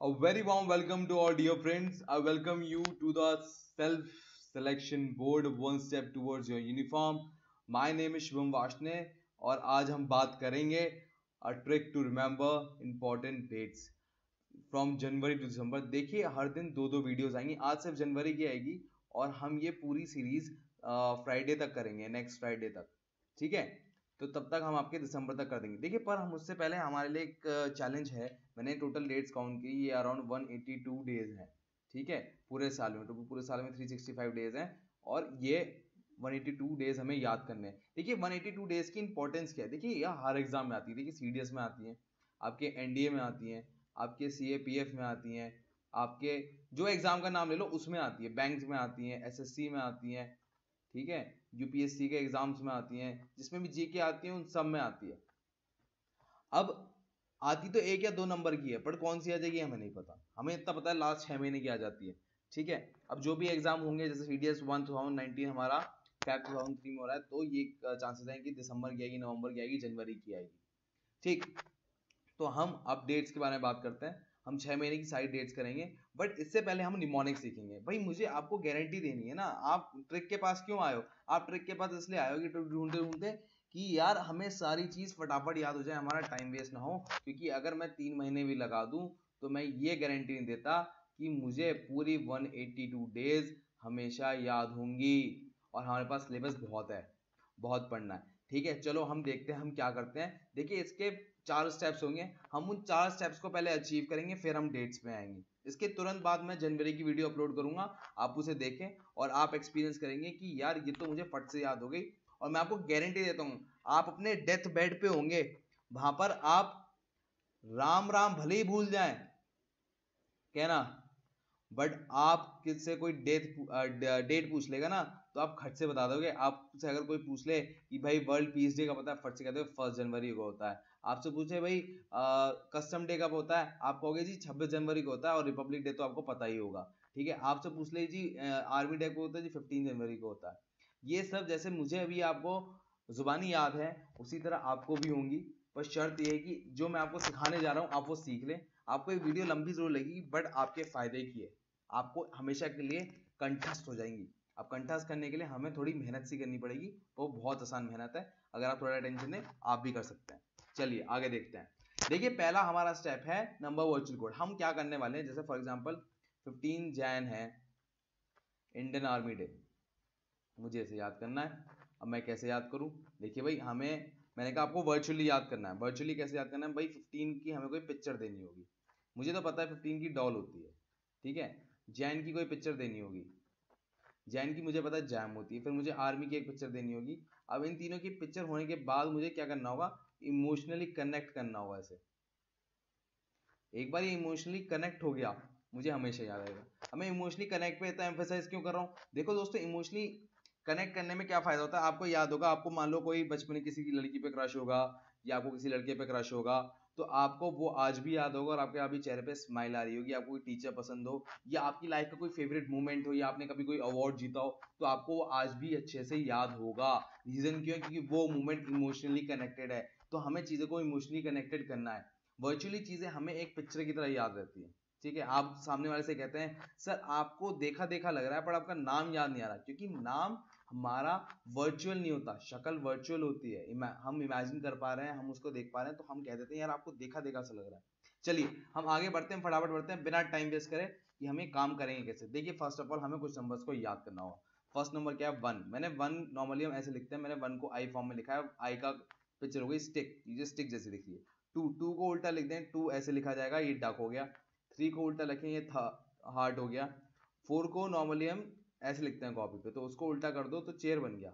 A very warm welcome to all dear friends. I welcome you to the self-selection board one step towards your uniform. My name is Shubham Vashne और आज हम बात करेंगे a trick to remember important dates from January to December. देखिए हर दिन दो दो videos आएंगी. आज सिर्फ जनवरी की आएगी और हम ये पूरी सीरीज फ्राइडे तक करेंगे, नेक्स्ट फ्राइडे तक. ठीक है, तो तब तक हम आपके दिसंबर तक कर देंगे. देखिए पर हम उससे पहले हमारे लिए एक चैलेंज है. मैंने टोटल डेट्स काउंट की, ये अराउंड 182 डेज हैं. ठीक है, पूरे साल में, तो पूरे साल में 365 डेज हैं और ये 182 डेज हमें याद करने हैं. देखिए 182 डेज की इंपॉर्टेंस क्या है. देखिए यह हर एग्जाम में आती है. देखिए सीडीएस में आती है, आपके एनडीए में आती है, आपके सीएपीएफ में आती हैं, आपके जो एग्जाम का नाम ले लो उसमें आती है, बैंक में आती है, एसएससी में आती है, ठीक है, यूपीएससी के एग्जाम्स में आती हैं, जिसमें भी जीके आती है उन सब में आती है. अब आती तो एक या दो नंबर की है, पर कौन सी आ जाएगी हमें नहीं पता. हमें इतना पता है लास्ट 6 महीने की आ जाती है. ठीक है, अब जो भी एग्जाम होंगे, जैसे सीडीएस 2019 हमारा फैब 2003 में हो रहा है, तो ये चांसेस हैं कि दिसंबर की आएगी, नवंबर की आएगी, जनवरी की आएगी. ठीक, तो हम अब डेट्स के बारे में बात करते हैं. हम 6 महीने की सारी डेट्स करेंगे, बट इससे पहले हम निमोनिक सीखेंगे. भाई मुझे आपको गारंटी देनी है ना. आप ट्रिक के पास क्यों आए हो? आप ट्रिक के पास इसलिए आए हो कि ढूंढते ढूंढते कि यार हमें सारी चीज फटाफट याद हो जाए, हमारा टाइम वेस्ट ना हो. क्योंकि अगर मैं 3 महीने भी लगा दूं तो मैं ये गारंटी नहीं देता कि मुझे पूरी 182 डेज हमेशा याद होंगी. और हमारे पास सिलेबस बहुत है, बहुत पढ़ना है. ठीक है, चलो हम देखते हैं हम क्या करते हैं. देखिए इसके 4 स्टेप्स होंगे. हम उन 4 स्टेप्स को पहले अचीव करेंगे, फिर हम डेट्स पे आएंगे. इसके तुरंत बाद मैं जनवरी की वीडियो अपलोड करूंगा, आप उसे देखें और आप एक्सपीरियंस करेंगे कि यार ये तो मुझे फट से याद हो गई. और मैं आपको गारंटी देता हूं, आप अपने डेथ बेड पे होंगे, वहां पर आप राम राम भले ही भूल जाएं, कहना, बट आप किससे कोई डेट पूछ लेगा ना, तो आप खट से बता दोगे. आपसे अगर कोई पूछ ले कि भाई वर्ल्ड पीस डे कब होता है, फट से कहते हो 1 जनवरी को होता है. आपसे पूछे भाई कस्टम डे कब होता है, आप कहोगे जी 26 जनवरी को होता है. और रिपब्लिक डे तो आपको पता ही होगा. ठीक है, आपसे पूछ ले जी आर्मी डे को होता है जी 15 जनवरी को होता है. ये सब जैसे मुझे अभी आपको जुबानी याद है, उसी तरह आपको भी होंगी. पर शर्त यह है कि जो मैं आपको सिखाने जा रहा हूँ आप वो सीख लें. आपको ये वीडियो लंबी जरूर लगेगी, बट आपके फायदे की है. आपको हमेशा के लिए कंठस्थ हो जाएंगी. अब कंठस्थ करने के लिए हमें थोड़ी मेहनत सी करनी पड़ेगी, वो बहुत आसान मेहनत है. अगर आप थोड़ा टेंशन दें आप भी कर सकते हैं. चलिए आगे देखते हैं. देखिए पहला हमारा स्टेप है नंबर वर्चुअल कोड. हम क्या करने वाले हैं, जैसे फॉर एग्जांपल 15 जैन है इंडियन आर्मी डे, मुझे इसे याद करना है. अब मैं कैसे याद करूं? देखिए भाई मैंने कहा आपको वर्चुअली याद करना है. वर्चुअली कैसे याद करना है भाई? 15 की हमें कोई पिक्चर देनी होगी. मुझे तो पता है 15 की डॉल होती है. ठीक है, जैन की कोई पिक्चर देनी होगी, जैन की मुझे पता है जैम होती है. फिर मुझे आर्मी की एक पिक्चर देनी होगी. अब इन तीनों की पिक्चर होने के बाद मुझे क्या करना होगा? इमोशनली कनेक्ट करना होगा इसे. एक बार ये इमोशनली कनेक्ट हो गया, मुझे हमेशा याद आएगा. अब मैं इमोशनली कनेक्ट पे इतना एम्फेसाइज क्यों कर रहा हूँ? देखो दोस्तों, इमोशनली कनेक्ट करने में क्या फायदा होता है, आपको याद होगा. आपको मान लो कोई बचपन में किसी की लड़की पे क्रश होगा या आपको किसी लड़के पे क्रश होगा, तो आपको वो आज भी याद होगा और आपके अभी चेहरे पे स्माइल आ रही होगी. आपको कोई टीचर पसंद हो या आपकी लाइफ का कोई फेवरेट मोमेंट हो या आपने कभी कोई अवार्ड जीता हो, तो आपको वो आज भी अच्छे से याद होगा. रीजन क्यों है? क्योंकि वो मोमेंट इमोशनली कनेक्टेड है. तो हमें चीजों को इमोशनली कनेक्टेड करना है. वर्चुअली चीजें हमें एक पिक्चर की तरह याद रहती है. ठीक है, आप सामने वाले से कहते हैं सर आपको देखा देखा लग रहा है, पर आपका नाम याद नहीं आ रहा. क्योंकि नाम हमारा वर्चुअल नहीं होता, शक्ल वर्चुअल होती है. हम इमेजिन कर पा रहे हैं, हम उसको देख पा रहे हैं, तो हम कह देते हैं यार आपको देखा देखा सा लग रहा है. चलिए हम आगे बढ़ते हैं, फटाफट बढ़ते हैं बिना टाइम वेस्ट करें कि हमें काम करेंगे कैसे. देखिए फर्स्ट ऑफ ऑल हमें कुछ नंबर्स को याद करना होगा. फर्स्ट नंबर क्या है? 1. मैंने 1 नॉर्मली हम ऐसे लिखते हैं, मैंने 1 को आई फॉर्म में लिखा है. आई का पिक्चर हो गई स्टिक, ये स्टिक जैसी लिखी है. 2 को उल्टा लिख दें, 2 ऐसे लिखा जाएगा, ये डक हो गया. 3 को उल्टा लिखें, ये हार्ट हो गया. 4 को नॉर्मली हम ऐसे लिखते हैं कॉपी पे, तो उसको उल्टा कर दो तो चेयर बन गया.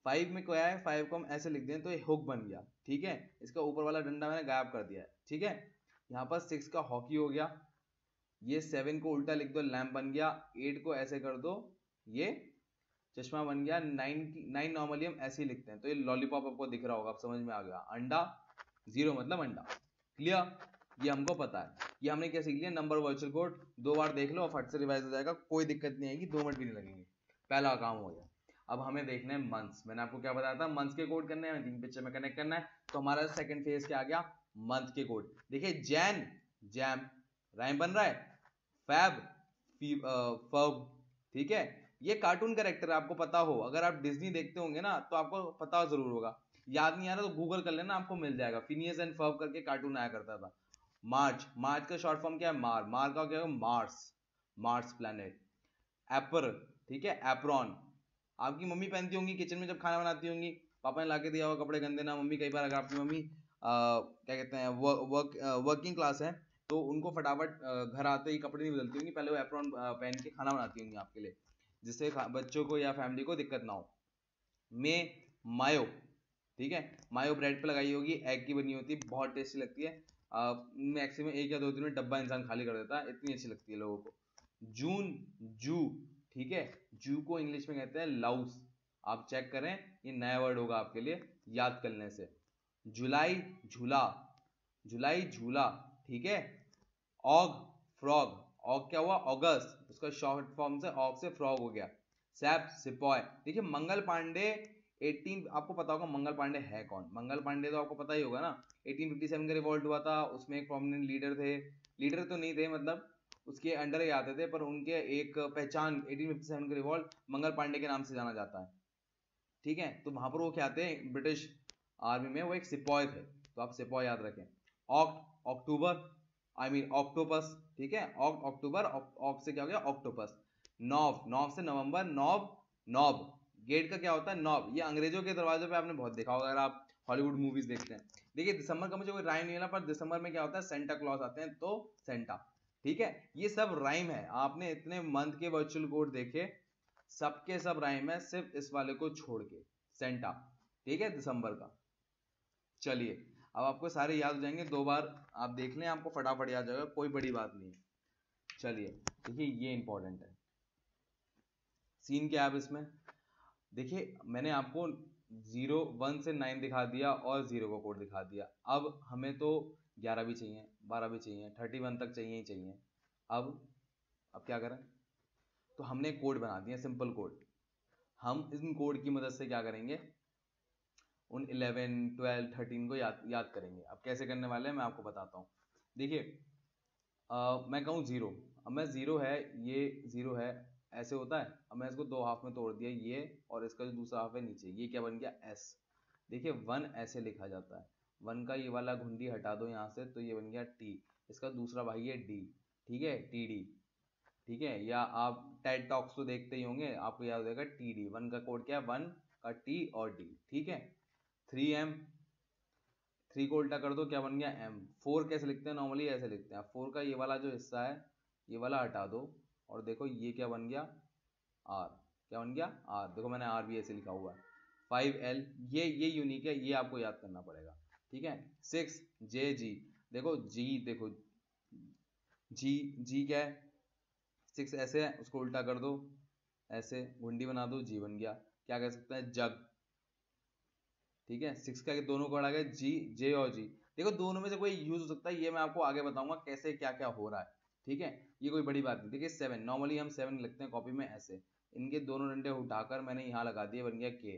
5 में क्या है? 5 को हम ऐसे लिख दें तो ये हुक बन गया. ठीक है, इसका ऊपर वाला डंडा मैंने गायब कर दिया है. ठीक है, यहाँ पर 6 का हॉकी हो गया. ये 7 को उल्टा लिख दो, लैम्प बन गया. 8 को ऐसे कर दो, ये चश्मा बन गया. 9 नॉर्मली हम ऐसे ही लिखते हैं, तो ये लॉलीपॉप आपको दिख रहा होगा, आप समझ में आ गया. अंडा, 0 मतलब अंडा. क्लियर? ये हमको पता है. ये हमने क्या सीख लिया? नंबर वर्चुअल कोड 2 बार देख लो और फट से रिवाइज हो जाएगा, कोई दिक्कत नहीं आएगी, 2 मिनट भी नहीं लगेंगे. पहला काम हो गया. अब हमें देखना है मंथ्स. मैंने आपको क्या बताया था? मंथ्स के कोड करने हैं, 3 पिक्चर में कनेक्ट करना है. तो हमारा सेकंड फेज क्या आ गया? मंथ के कोड. देखिए जैन, जैम, राइम बन रहा है, फैब, फब, ठीक है। ये कार्टून कैरेक्टर है, आपको पता हो, अगर आप डिज्नी देखते होंगे ना तो आपको पता जरूर होगा। याद नहीं आ रहा तो गूगल कर लेना, आपको मिल जाएगा। फिनियस एंड फर्ब करके कार्टून आया करता था। मार्च, मार्च का शॉर्ट फॉर्म क्या है, मार, मार का क्या है, मार्स, मार्स प्लैनेट। एपर, ठीक है, एप्रॉन, आपकी मम्मी पहनती होंगी किचन में जब खाना बनाती होंगी, पापा ने ला के दिया होगा कपड़े गंदे ना, मम्मी कई बार, अगर आपकी मम्मी क्या कहते हैं वर्किंग क्लास है तो उनको फटाफट घर आते ही कपड़े नहीं बदलती होंगी, पहले वो एप्रॉन पहन के खाना बनाती होंगी आपके लिए, जिससे बच्चों को या फैमिली को दिक्कत ना हो। मे, मायो, ठीक है, मायो ब्रेड पे लगाई होगी, एग की बनी होती है, बहुत टेस्टी लगती है। मैक्सिमम 1 या 2 दिन में डब्बा इंसान खाली कर देता है, इतनी अच्छी लगती है लोगों को। जून, जू, ठीक है, जू को इंग्लिश में कहते हैं लाउस, आप चेक करें, ये नया वर्ड होगा आपके लिए याद करने से। जुलाई, झूला, जुलाई झूला, ठीक है। ऑग, फ्रॉग, ऑग क्या हुआ, अगस्त, उसका शॉर्ट फॉर्म से ऑग से फ्रॉग हो गया। सैप, सिपॉय, देखिए मंगल पांडे 18, आपको पता होगा मंगल पांडे है कौन, मंगल पांडे तो आपको पता ही होगा ना, 1857 का रिवॉल्ट हुआ था, उसमें एक प्रोमिनेंट लीडर थे, लीडर तो नहीं थे मतलब उसके अंडर ही आते थे, पर उनके एक पहचान 1857 का रिवॉल्ट मंगल पांडे के नाम से जाना जाता है, ठीक है। तो वहां पर वो क्या थे, ब्रिटिश आर्मी में वो एक सिपॉय थे, तो आप सिपॉय याद रखें। Oct, October, I mean octopus, ठीक है, ऑक्ट अक्टूबर, ऑक्ट से क्या हो गया, ऑक्टोपस। नॉव, नॉव से नवंबर, नॉब, नॉब, गेट का क्या होता है, नॉब, ये अंग्रेजों के दरवाजे पे आपने बहुत देखा होगा अगर आप हॉलीवुड मूवीज देखते हैं। देखिए दिसंबर का मुझे कोई राइम नहीं मिला, पर दिसंबर में क्या होता है, सेंटा क्लॉज आते हैं, तो सेंटा, ठीक है। ये सब राइम है, आपने इतने मंथ के वर्चुअल कोड देखे, सबके सब राइम है, सिर्फ इस वाले को छोड़ के, सेंटा, ठीक है, दिसंबर का। चलिए, अब आपको सारे याद हो जाएंगे, 2 बार आप देख लें, आपको फटाफट याद जाएगा, कोई बड़ी बात नहीं है। चलिए, देखिए ये इंपॉर्टेंट है, सीन क्या है अब इसमें, देखिए मैंने आपको 0 1 से 9 दिखा दिया और 0 का कोड दिखा दिया, अब हमें तो 11 भी चाहिए, 12 भी चाहिए, 31 तक चाहिए ही चाहिए। अब क्या करें, तो हमने कोड बना दिया, सिंपल कोड। हम इन कोड की मदद से क्या करेंगे, उन 11 12 13 को याद करेंगे। अब कैसे करने वाले हैं मैं आपको बताता हूँ। देखिए मैं कहूँ 0, अब मैं 0 है, ये 0 है, ऐसे होता है, अब मैं इसको 2 हाफ में तोड़ दिया, ये और इसका जो दूसरा हाफ है नीचे, ये क्या बन गया, S। देखिए 1 ऐसे लिखा जाता है, 1 का ये वाला घुंडी हटा दो यहाँ से, तो ये बन गया T, इसका दूसरा भाई है D, ठीक है, TD, ठीक है। या आप टेड टॉक्स तो देखते ही होंगे, आपको याद हो जाएगा TD, 1 का कोड क्या है, 1 का T और D, ठीक है। 3M, 3 को उल्टा कर दो, क्या बन गया, M। 4 कैसे लिखते हैं, नॉर्मली ऐसे लिखते हैं, 4 का ये वाला जो हिस्सा है, ये वाला हटा दो, और देखो ये क्या बन गया, R, क्या बन गया, R, देखो मैंने R भी ऐसे लिखा हुआ है। 5L, ये यूनिक है, ये आपको याद करना पड़ेगा, ठीक है। 6JG, देखो G, देखो G क्या है, 6 ऐसे है, उसको उल्टा कर दो, ऐसे घुंडी बना दो, G बन गया, क्या कह सकते हैं, जग, ठीक है। 6 का दोनों को हटा गया, J और G, देखो दोनों में से कोई यूज हो सकता है, ये मैं आपको आगे बताऊंगा कैसे क्या क्या हो रहा है, ठीक है, ये कोई बड़ी बात नहीं। देखिए 7, नॉर्मली हम 7 लिखते हैं कॉपी में ऐसे, इनके दोनों डंडे उठाकर मैंने यहाँ लगा दिए, बन गया K,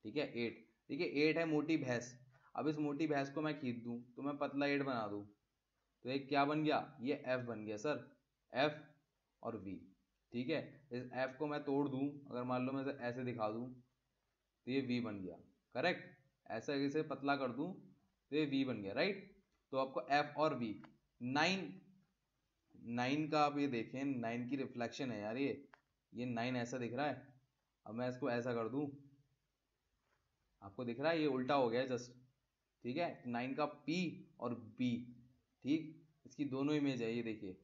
ठीक है। 8, देखिए 8 है मोटी भैंस, अब इस मोटी भैंस को मैं खींच दूं तो मैं पतला 8 बना दूं, तो एक क्या बन गया, ये F बन गया सर, F और V, ठीक है। इस F को मैं तोड़ दूं, अगर मान लो मैं ऐसे दिखा दूं, तो ये V बन गया, करेक्ट। ऐसा इसे पतला कर दूं तो ये V बन गया, राइट। तो आपको F और V। 9, 9 का आप ये देखें, 9 की रिफ्लेक्शन है यार, ये 9 ऐसा दिख रहा है, अब मैं इसको ऐसा कर दूं, आपको दिख रहा है ये उल्टा हो गया जस्ट, ठीक है। 9 का P और B, ठीक, इसकी दोनों इमेज है, ये देखिए,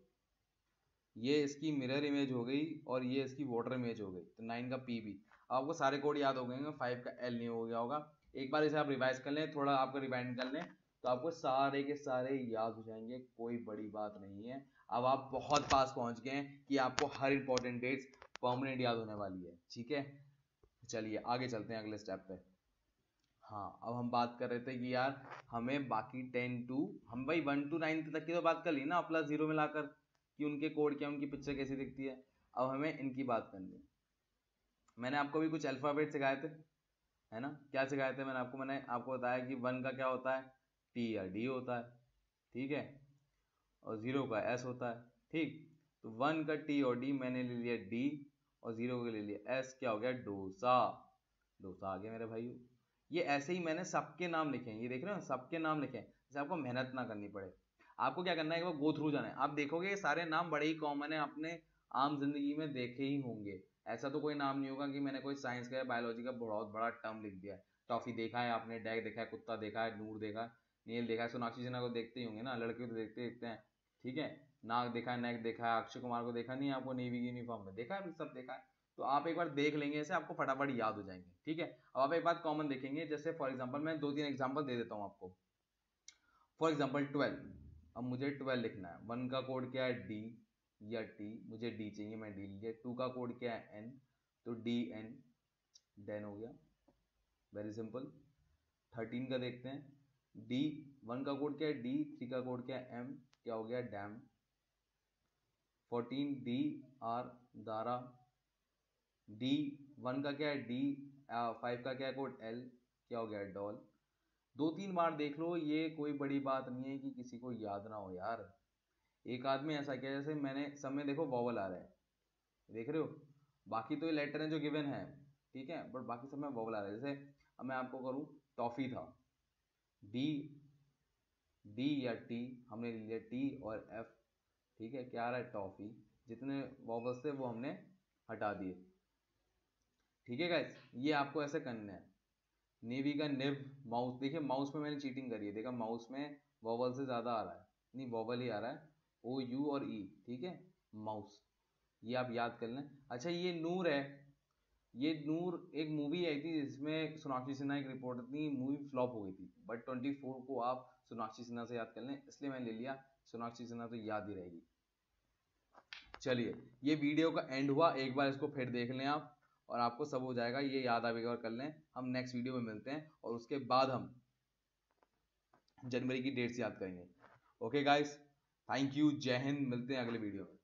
ये इसकी मिरर इमेज हो गई और ये इसकी वाटर इमेज हो गई, तो 9 का PB। आपको सारे कोड याद हो गए, 5 का L नहीं हो गया होगा, एक बार इसे आप रिवाइज कर लें, थोड़ा आपको रिवाइंड कर लें, तो आपको सारे के सारे याद हो जाएंगे, कोई बड़ी बात नहीं है। अब आप बहुत पास पहुंच गए हैं कि आपको हर इंपॉर्टेंट डेट्स परमानेंट याद होने वाली है, ठीक है। चलिए आगे चलते हैं अगले स्टेप पे। हाँ, अब हम बात कर रहे थे कि यार हमें बाकी 10 टू, हम भाई 1 to 9 तक की तो बात कर ली ना, प्लस 0 मिलाकर, कि उनके कोड क्या, उनकी पिक्चर कैसी दिखती है। अब हमें इनकी बात करनी है। मैंने आपको भी कुछ अल्फाबेट सिखाए थे, है ना, क्या सिखाए थे मैंने आपको बताया कि 1 का क्या होता है, T या D होता है, ठीक है। और 0 का S होता है, ठीक। तो 1 का T और D मैंने ले लिया D और 0 का ले लिया S, क्या हो गया डोसा। डोसा आ गया मेरे भाइयों। ये ऐसे ही मैंने सबके नाम लिखे हैं, ये देख रहे हो सबके नाम लिखे हैं, जैसे आपको मेहनत ना करनी पड़े। आपको क्या करना है, एक बार गो थ्रू जाना है, आप देखोगे ये सारे नाम बड़े ही कॉमन है, आपने आम जिंदगी में देखे ही होंगे। ऐसा तो कोई नाम नहीं होगा कि मैंने कोई साइंस का या बायोलॉजी का बहुत बड़ा टर्म लिख दिया है। टॉफी देखा है आपने, डैग देखा है, कुत्ता देखा है, नूर देखा है, नील देखा है, सोनाक्षी सिन्हा को देखते ही होंगे ना, लड़के तो देखते हैं, ठीक है। नाग देखा है, नेक देखा है, अक्षय कुमार को देखा नहीं आपको नेवी की यूनिफॉर्म में, देखा है, सब देखा है। तो आप एक बार देख लेंगे ऐसे, आपको फटाफट याद हो जाएंगे, ठीक है। अब आप एक बात कॉमन देखेंगे, जैसे फॉर एग्जांपल मैं 2-3 एग्जांपल दे देता हूँ आपको। फॉर एग्जांपल 12, अब मुझे 12 लिखना है। 1 का कोड क्या है D या T, मुझे D चाहिए, मैं D लिया। 2 का कोड क्या है N, तो DN, डैन हो गया, वेरी सिंपल। 13 का देखते हैं D, 1 का कोड क्या है D, 3 का कोड क्या है M, क्या हो गया डैम। 14 DR, दारा। D, 1 का क्या है D, 5 का क्या है कोड L, क्या हो गया डॉल। 2-3 बार देख लो, ये कोई बड़ी बात नहीं है कि किसी को याद ना हो यार। एक आदमी ऐसा किया, जैसे मैंने सब में देखो वॉवल आ रहा है, देख रहे हो, बाकी तो ये लेटर है जो गिवन है, ठीक है, बट बाकी सब में वॉवल आ रहा है। जैसे अब मैं आपको करूँ, टॉफी था, D या T, हमने ले लिया T और F, ठीक है, क्या आ रहा है टॉफी। जितने वॉवल्स थे वो हमने हटा दिए, ठीक है गाइस। ये आपको ऐसे करना है। नेवी का निव, माउस, देखिए माउस में मैंने चीटिंग करी है, देखा माउस में वॉवल से ज्यादा आ रहा है, नहीं वॉवल ही आ रहा है, O U और E, ठीक है, माउस, ये आप याद कर लें। अच्छा ये नूर है, ये नूर एक मूवी आई थी जिसमें सोनाक्षी सिन्हा एक रिपोर्टर थी, मूवी फ्लॉप हो गई थी, बट 24 को आप सोनाक्षी सिन्हा से याद कर लें, इसलिए मैंने ले लिया सोनाक्षी सिन्हा, तो याद ही रहेगी। चलिए ये वीडियो का एंड हुआ, एक बार इसको फिर देख लें आप और आपको सब हो जाएगा, ये याद आप एक बार कर लें। हम नेक्स्ट वीडियो में मिलते हैं और उसके बाद हम जनवरी की डेट्स याद करेंगे। ओके गाइस, थैंक यू, जय हिंद, मिलते हैं अगले वीडियो में।